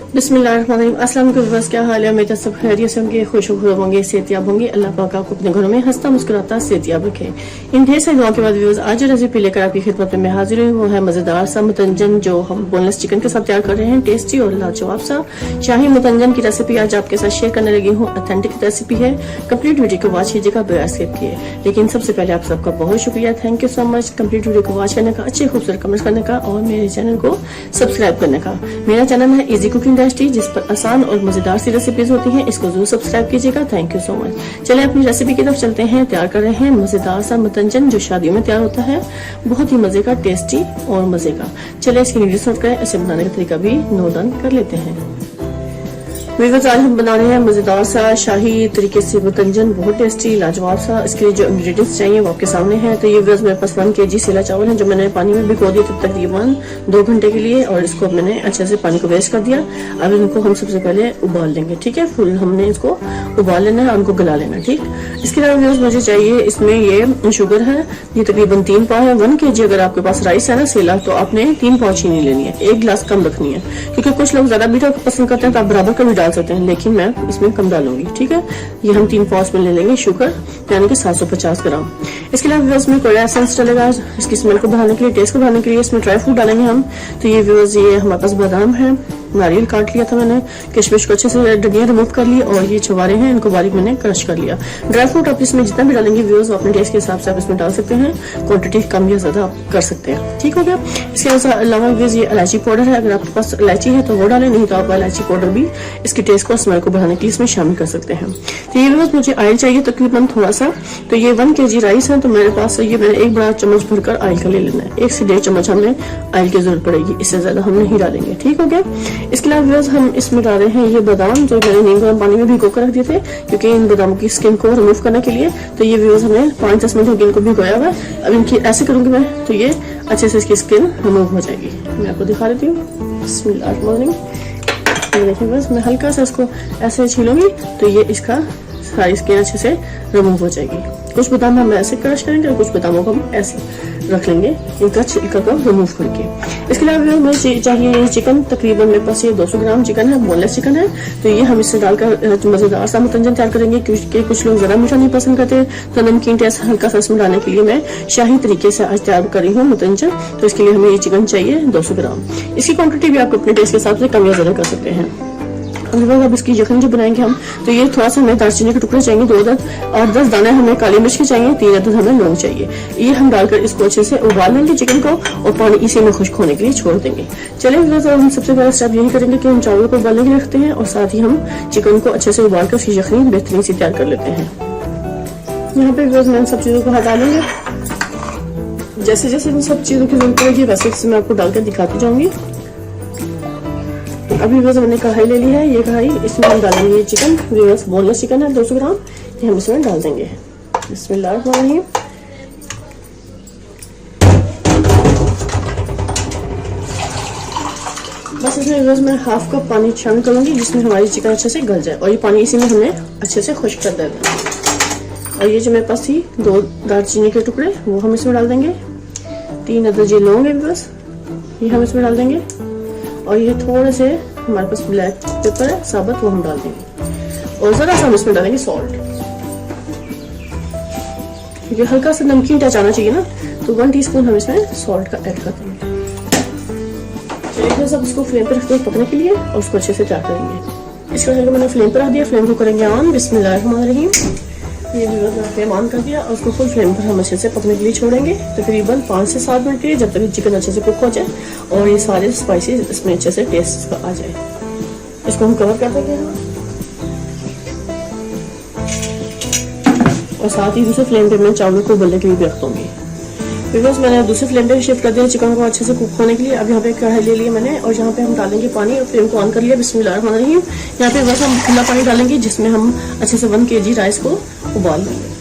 बिस्मिल्लाहिर्रहमानिर्रहीम। अस्सलाम वालेकुम व्यूअर्स, क्या हाल है? उम्मीद है सब खैरियत से होंगे, खुशखबर होंगे, सेहतियाब होंगे। अल्लाह पाक आपको अपने घरों में हंसता मुस्कुराता सेहतियाब रखे। इन ढेर सारी दुआओं के बाद व्यूअर्स, आज जो रेसिपी लेकर आपकी खिदमत में मैं हाजिर हूँ वो है मजेदार सा मुतंजन, जो हम बोनलेस चिकन के साथ तैयार कर रहे हैं। टेस्टी और लाजवाब सा शाही मुतंजन की रेसिपी आज आपके साथ शेयर करने लगी हूँ। ऑथेंटिक रेसिपी है, कंप्लीट वीडियो को वॉच कीजिएगा बगैर स्किप किए। लेकिन सबसे पहले आप सबका बहुत शुक्रिया, thank you so much complete video को वॉच करने का, अच्छे खूबसूरत कमेंट्स करने का और मेरे चैनल को सब्सक्राइब करने का। मेरा चैनल है इजी कुकिंग टेस्टी, जिस पर आसान और मजेदार सी रेसिपीज होती हैं। इसको जरूर सब्सक्राइब कीजिएगा, थैंक यू सो मच। चलिए अपनी रेसिपी की तरफ चलते हैं। तैयार कर रहे हैं मजेदार सा मुतंजन, जो शादियों में तैयार होता है, बहुत ही मजे का, टेस्टी और मजे का। चलिए इसकी इंग्रेडिएंट्स नोट करें, इसे बनाने का तरीका भी नोट डाउन कर लेते हैं। व्यूअर्स, आज हम बना रहे हैं मजेदार सा शाही तरीके से मुतंजन, बहुत टेस्टी लाजवाब सा। इसके लिए जो इंग्रेडिएंट्स चाहिए वो आपके सामने है। तो ये व्यूअर्स मेरे पास 1 kg सेला चावल है, जो मैंने पानी में भिगो दिया था तकरीबन 2 घंटे के लिए, और इसको मैंने अच्छे से पानी को वेस्ट कर दिया। अब इनको हम सबसे पहले उबाल लेंगे, ठीक है। फुल हमने इसको उबाल लेना है, उनको गला लेना, ठीक। इसके अलावा व्यूअर्स मुझे चाहिए इसमें ये शुगर है, ये तकरीबन 3 पाव है। 1 kg अगर आपके पास राइस है ना सेला, तो आपने 3 पाव चीनी लेनी है, 1 गिलास कम रखनी है, क्योंकि कुछ लोग ज्यादा मीठा पसंद करते हैं तो आप बराबर का भी डाल सकते हैं, लेकिन मैं इसमें कम डालूंगी, ठीक है। ये हम 3 पाव में ले लेंगे शुगर, यानी कि 750 ग्राम। इसके अलावा इसमें कोई एसेंस डलेगा, इसकी स्मेल को बढ़ाने के लिए, टेस्ट को बढ़ाने के लिए। इसमें ड्राई फ्रूट डालेंगे हम। तो ये व्यूअर्स, ये हमारे पास बादाम है, नारियल काट लिया था मैंने, किशमिश को अच्छे से डंडियां रिमूव कर ली, और ये छुहारे हैं, इनको बारीक मैंने क्रश कर लिया। ड्राई फ्रूट आप इसमें जितना भी डालेंगे व्यूअर्स, अपने टेस्ट के हिसाब से आप इसमें डाल सकते हैं, क्वांटिटी कम या ज्यादा आप कर सकते हैं, ठीक हो गया। इसके अलावा व्यूअर्स ये इलायची पाउडर है, अगर आपके पास इलायची है तो वो डालें, नहीं तो आप इलायची पाउडर भी इसके टेस्ट को, स्मेल को बढ़ाने के लिए इसमें शामिल कर सकते हैं। तो ये व्यूअर्स मुझे ऑयल चाहिए तकरीबन थोड़ा सा। तो ये 1 kg राइस है, तो मेरे पास ये मैंने 1 बड़ा चम्मच भरकर ऑयल का ले लेना है। 1 से 1.5 चम्मच हमें ऑयल की जरूरत पड़ेगी, इससे ज्यादा हम नहीं डालेंगे, ठीक हो गया। इसके अलावा व्यूअर्स हम इसमें डाल रहे हैं ये बादाम, जो मैंने नींबू गर्म पानी में भिगो कर रख दिए थे, क्योंकि इन बादामों की स्किन को रिमूव करने के लिए। तो ये व्यूअर्स हमने 5-10 मिनट होगी इनको भिगोया हुआ। अब इनकी ऐसे करूंगी मैं, तो ये अच्छे से इसकी स्किन रिमूव हो जाएगी। मैं आपको दिखा देती हूँ। बिस्मिल्लाहिर्रहमानिर्रहीम। देखिए बस मैं हल्का सा इसको ऐसे छीलूंगी, तो ये इसका सारी स्किन अच्छे से रिमूव हो जाएगी। कुछ बादाम हम ऐसे क्रश करेंगे और कुछ बादामों को हम ऐसे रख लेंगे, इनका छिलका को रिमूव करके। इसके अलावा मुझे चाहिए ये चिकन, तकरीबन मेरे पास ये 200 ग्राम चिकन है, बोनलेस चिकन है। तो ये हम इससे डालकर मजेदार सा मुतंजन तैयार करेंगे, क्योंकि कुछ लोग ज्यादा मीठा नहीं पसंद करते, तो नमकीन टेस्ट हल्का सा इसमें डालने के लिए मैं शाही तरीके से आज तैयार कर रही हूँ मुतंजन। तो इसके लिए हमें ये चिकन चाहिए 200 ग्राम। इसकी क्वांटिटी भी आप अपने टेस्ट के हिसाब से कम या ज्यादा कर सकते हैं। अब इसकी यखनी जो बनाएंगे हम, तो ये थोड़ा सा हमें दालचीनी के टुकड़े चाहिए 2 अदद, और 10 दाने हमें काली मिर्च के चाहिए, 3 अदद हमें लौंग चाहिए। ये हम डालकर इसको अच्छे से उबाल लेंगे चिकन को, और पानी इसी में खुश्क होने के लिए छोड़ देंगे। चलिए हम सबसे पहले स्टेप यही करेंगे कि हम चावल को उबालने के लिए रखते हैं, और साथ ही हम चिकन को अच्छे से उबाल कर उसकी यखनी बेहतरीन से तैयार कर लेते हैं। यहाँ पे मैं सब चीजों को हटा लेंगे। जैसे जैसे इन सब चीजों की जरूरत पड़ेगी वैसे मैं आपको डालकर दिखाती जाऊंगी। अभी व्यूअर्स मैंने कढ़ाई ले ली है, ये कढ़ाई, इसमें हम डालेंगे चिकन। व्यूअर्स बोनलेस चिकन है 200 ग्राम, ये हम इसमें डाल देंगे। बिस्मिल्लाहिर्रहमानिर्रहीम। बस इसमें व्यूअर्स मैं हाफ कप पानी शामिल करूंगी, जिसमें हमारी चिकन अच्छे से गल जाए, और ये पानी इसी में हमने अच्छे से खुश्क कर देना। और ये जो मेरे पास थी 2 दालचीनी के टुकड़े, वो हम इसमें डाल देंगे। 3 अदद ये लौंग है व्यूअर्स, ये हम इसमें डाल देंगे। और ये थोड़े से हमारे पास ब्लैक पेपर है साबुत, वो हम डाल देंगे। और जरा सा हम इसमें डालेंगे सॉल्ट, क्योंकि हल्का सा नमकीन टच आना चाहिए ना, तो 1 टीस्पून हम इसमें सॉल्ट का ऐड कर देंगे। चलिए सब इसको फ्लेम पे रखते हैं पकने के लिए, और उसको अच्छे से तैयार करेंगे। इसको मैंने फ्लेम पे रख दिया, फ्लेम को करेंगे ऑन। बिस्मिल्लाहिर्रहमानिर्रहीम। ये फ्लेम ऑन कर दिया, और उसको फुल फ्लेम पर हम अच्छे से पकने के लिए छोड़ेंगे, तकरीबन 5 से 7 मिनट के लिए, जब तक चिकन अच्छे से कुक हो जाए और ये सारे स्पाइसेस इसमें अच्छे से टेस्ट आ जाए। इसको हम कवर कर देंगे, और साथ ही दूसरे फ्लेम पे मैं चावल को उबलने के लिए भी रख दूंगी। बिकॉज मैंने दूसरे फ्लेम पे शिफ्ट कर दिया चिकन को अच्छे से कुक होने के लिए। अब यहाँ पे कढ़ाई ले लिया मैंने, और यहाँ पे हम डालेंगे पानी, और फ्लेम को ऑन कर लिया। बिस्मिल्लाहिर्रहमानिर्रहीम। यहाँ पे बस हम खुला पानी डालेंगे, जिसमें हम अच्छे से 1 kg राइस को उबाल लेंगे।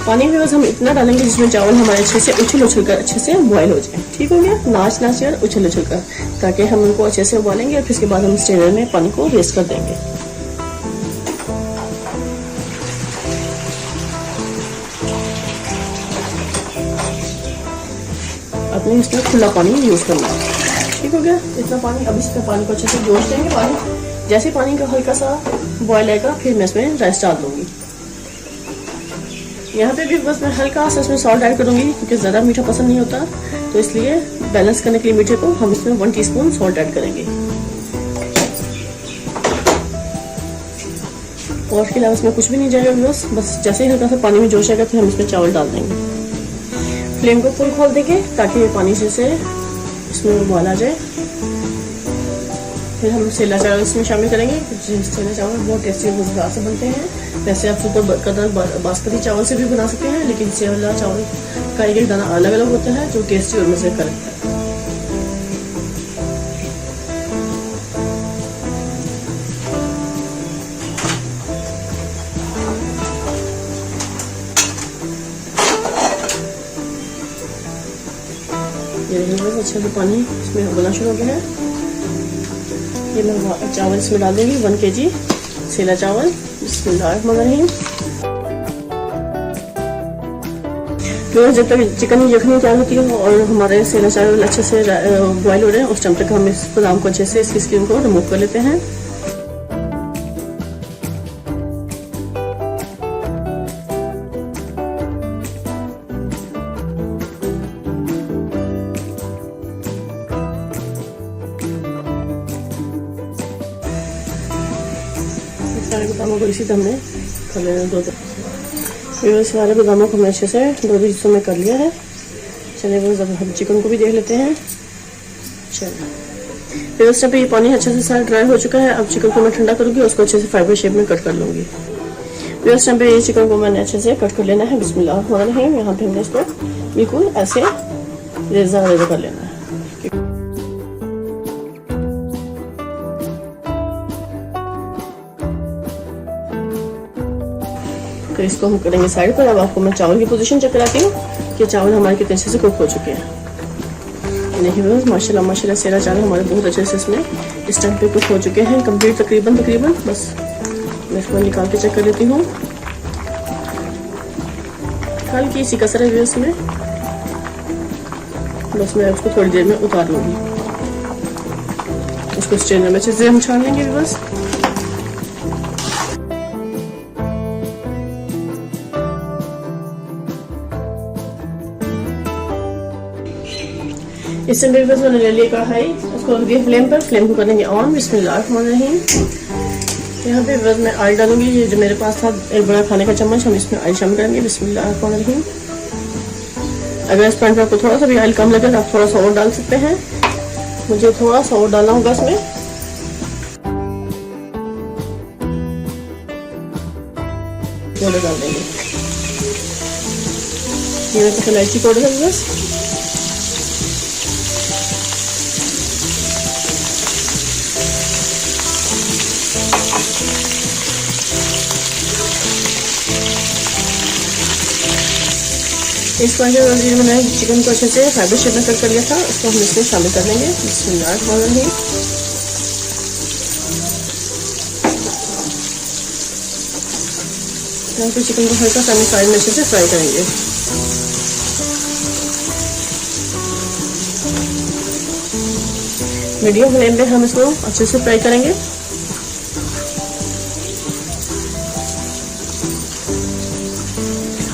पानी में बस हम इतना डालेंगे जिसमें चावल हमारे अच्छे से उछल कर अच्छे से बॉयल हो जाए, ठीक हो गया। नाच कर उछल कर, ताकि हम उनको अच्छे से उबालेंगे, और फिर इसके बाद हम स्ट्रेनर में पानी को वेस्ट कर देंगे। आपने इसमें खुला पानी यूज़ करना है। ठीक हो गया इतना पानी। अब इसमें पानी को अच्छे से जोश देंगे। पानी जैसे पानी का हल्का सा बॉयल आएगा फिर मैं इसमें राइस डाल दूंगी। यहाँ पे भी बस मैं हल्का सा इसमें सॉल्ट ऐड करूंगी क्योंकि ज़्यादा मीठा पसंद नहीं होता, तो इसलिए बैलेंस करने के लिए मीठे को हम इसमें 1 टीस्पून सॉल्ट ऐड करेंगे। और इसके अलावा इसमें कुछ भी नहीं जाएगा। बस जैसे ही हल्का सा पानी में जोश आएगा फिर हम इसमें चावल डाल देंगे। फ्लेम को फुल खोल देंगे ताकि पानी से इसमें उबाल आ जाए। फिर हम सेला चावल इसमें शामिल करेंगे। सेला चावल बहुत टेस्टी मज़ेदार से बनते हैं। वैसे आप सुपर कदर बासमती चावल से भी बना सकते हैं, लेकिन सेला चावल का एक दाना अलग अलग होता है जो टेस्टी और मज़े का लगता है। ये अच्छा से पानी इसमें उबलना शुरू हो गया है। ये मैं चावल इसमें डाल दूंगी 1 kg सेला चावल। बिस्मिल्लाहिर्रहमानिर्रहीम। तो जब तक चिकन यखनी तैयार होती है और हमारे सेला चावल अच्छे से बॉयल हो रहे हैं, उस टाइम तक हम इस बादाम को अच्छे से इसकी स्किन को रिमूव कर लेते हैं। सारे बादामों को इसी हमने कर लेना 2 सारे बादामों को हमने अच्छे से 2 हिस्सों में कर लिया है। चलिए वो जब हम चिकन को भी देख लेते हैं। चलिए फिर उस टाइम पे ये पानी अच्छे से सारा ड्राई हो चुका है। अब चिकन को मैं ठंडा करूँगी, उसको अच्छे से फाइबर शेप में कट कर लूँगी। फिर उस टाइम पे ये चिकन को मैंने अच्छे से कट कर लेना है। बिस्मिल्लाहिर्रहमानिर्रहीम। यहाँ पे हमने इसको बिल्कुल ऐसे रेज़ा रेज़ा कर लेना है। तो इसको हम करेंगे साइड पर। अब आपको मैं चावल की पोजीशन चेक कराती हूँ कि चावल हमारे कितने अच्छे से कुक हो चुके हैं। नहीं बस माशाल्लाह माशाल्लाह सेला चावल हमारे बहुत अच्छे से इसमें इस टाइम पे कुक हो चुके हैं कंप्लीट तकरीबन। बस मैं इसको निकाल के चेक कर लेती हूँ। हल्की सी कसर है इसमें, बस मैं उसको थोड़ी देर में उतार लूँगी। उसको स्ट्रेनर में अच्छे से हम छान लेंगे। बस इससे मेरे पास मैंने ले लिया कढ़ाई, उसको रख दिया फ्लेम पर। फ्लेम को करेंगे ऑन। बिस्मिल्लाहिर्रहमानिर्रहीम। यहाँ पे बस मैं ऑयल डालूंगी। ये जो मेरे पास था एक बड़ा खाने का चम्मच, हम इसमें ऑयल शामिल करेंगे। बिस्मिल्लाहिर्रहमानिर्रहीम। अगर इस पैन पर आपको थोड़ा सा भी ऑयल कम लगे तो आप थोड़ा सा और डाल सकते हैं। मुझे थोड़ा सा और डालना होगा इसमें। पाउडर डाल देंगे। ये मेरे पास इलायची पाउडर है। बस इस क्वांटिटी में मैंने चिकन को अच्छे से फाइबर शेप में कट कर लिया था, इसको हम इसमें शामिल कर देंगे। बिस्मिल्लाहिर्रहमानिर्रहीम। यहाँ पे चिकन को हल्का सा साइड में अच्छे से फ्राई करेंगे। मीडियम फ्लेम पे हम इसको अच्छे से फ्राई करेंगे।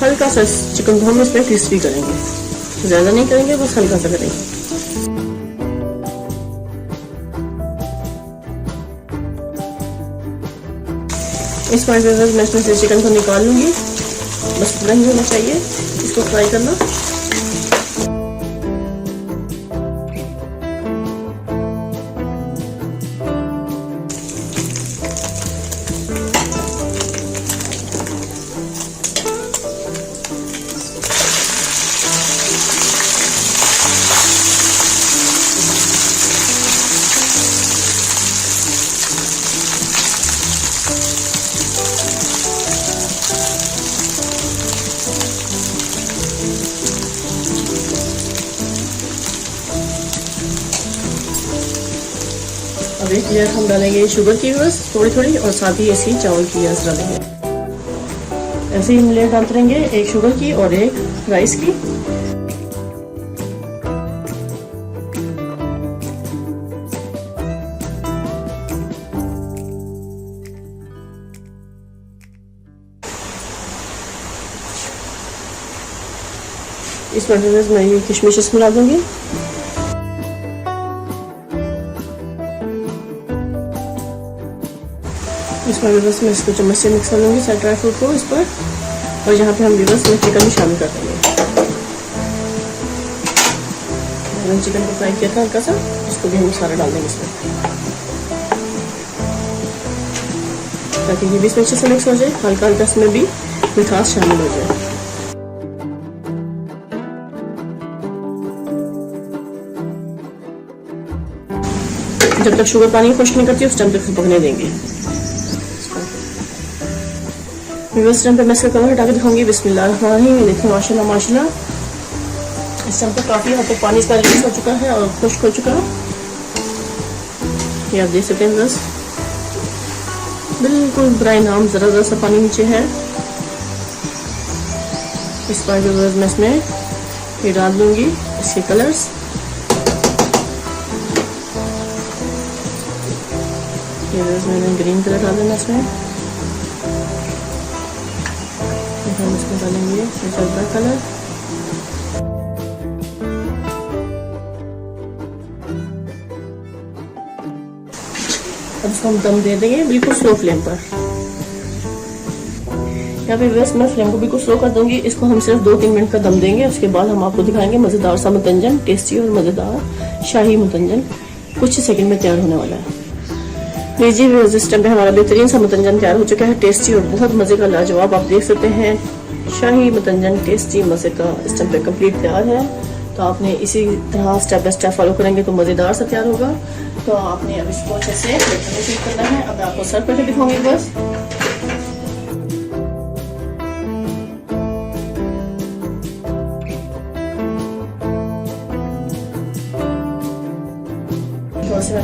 हल्का सा चिकन को हम इसमें क्रिस्पी करेंगे, ज़्यादा नहीं करेंगे, बस हल्का सा करेंगे। इस पॉइंट पे मैं इसमें से चिकन को निकाल लूँगी। बस इतना ही होना चाहिए इसको फ्राई करना। अब एक लेयर हम डालेंगे शुगर की बस थोड़ी थोड़ी, और साथ ही ऐसी चावल की लेयर डालेंगे। ऐसे ही हम लेयर डालते रहेंगे, एक शुगर की और एक राइस की। इसमें व्यूअर्स मैं ये किशमिश मिला दूंगी। इसमें व्यूअर्स मैं इसको चम्मच से मिक्स कर लूंगी सारे ड्राई फ्रूट को इस पर, और यहाँ पे हम व्यूअर्स में चिकन भी शामिल कर देंगे। मैंने चिकन को फ्राई किया था हल्का सा, इसको भी हम सारा डाल देंगे इसमें, ताकि ये भी इसमें अच्छे से मिक्स हो जाए, हल्का हल्का इसमें भी मिठास शामिल हो जाए। जब तक शुगर पानी खुश्क नहीं करती उस टाइम तक पकने देंगे। इस टाइम पे मैं इसका कलर हटा के दिखाऊंगी। बिस्मिल्लाहिर्रहमानिर्रहीम। देखिए माशाल्लाह माशाल्लाह, इस टाइम पे काफी हद तक पानी इसका रिलीज हो चुका है और खुश्क हो चुका है। ये आप देख सकते हैं बस बिल्कुल ब्राउन नाम, जरा जरा सा पानी नीचे है। इस पर मैं इसमें ये डाल दूंगी इसके कलर्स। मैंने ग्रीन कलर डाल देना इसमें, हम इसमें डालेंगे हल्का कलर। अब इसको हम दम दे देंगे बिल्कुल स्लो फ्लेम पर। यहाँ पे बस मैं फ्लेम को बिल्कुल स्लो कर दूंगी। इसको हम सिर्फ 2-3 मिनट का दम देंगे। उसके बाद हम आपको दिखाएंगे मजेदार सा मुतंजन, टेस्टी और मजेदार शाही मुतंजन कुछ सेकंड में तैयार होने वाला है। लीजिए इस टाइम पे हमारा बेहतरीन सा मुतंजन तैयार हो चुका है, टेस्टी और बहुत मजे का लाजवाब। आप देख सकते हैं शाही मुतंजन टेस्टी मजे का इस टाइम पे कंप्लीट तैयार है। तो आपने इसी तरह स्टेप बाय स्टेप फॉलो करेंगे तो मजेदार सा तैयार होगा। तो आपने अब इसको अच्छे से शुरू करना है। अब मैं आपको सर्व करके दिखाऊंगी बस।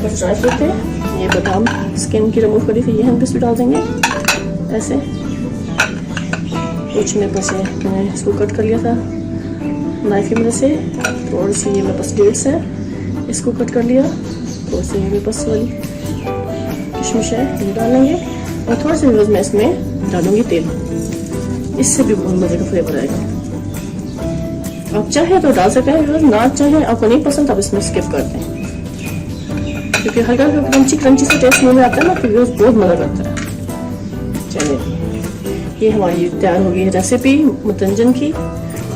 कुछ ड्राई फ्रूट थे, ये बादाम स्किन की रिमूव करी थी, ये हम इसमें डाल देंगे ऐसे। कुछ मेरे पास मैंने इसको कट कर लिया था नाइफ की मदद से। थोड़ी सी ये मेरे पास डेट्स है, इसको कट कर लिया। थोड़ी सी मेरे पास वाली किशमिश है, ये डालेंगे। और थोड़ा सा मैं इसमें डालूंगी तेल, इससे भी बहुत मजे का फ्लेवर आएगा। आप चाहे तो डाल सकते हैं, ना चाहे आपको नहीं पसंद आप इसमें स्किप कर दें, क्योंकि हल्का हल्का क्रंची क्रंची से टेस्ट मुंह में आता है ना, तो व्यूअर्स बहुत मजा करता है। चलिए ये हमारी तैयार हो गई है रेसिपी मुतंजन की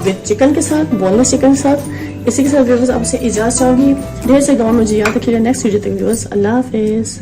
विद चिकन के साथ, बोनलेस चिकन के साथ। इसी के साथ व्यूअर्स आपसे इजाजत चाहूंगी। ढेर से दुआ मुझे याद रखिएगा। नेक्स्ट वीडियो तक व्यूअर्स अल्लाह हाफिज।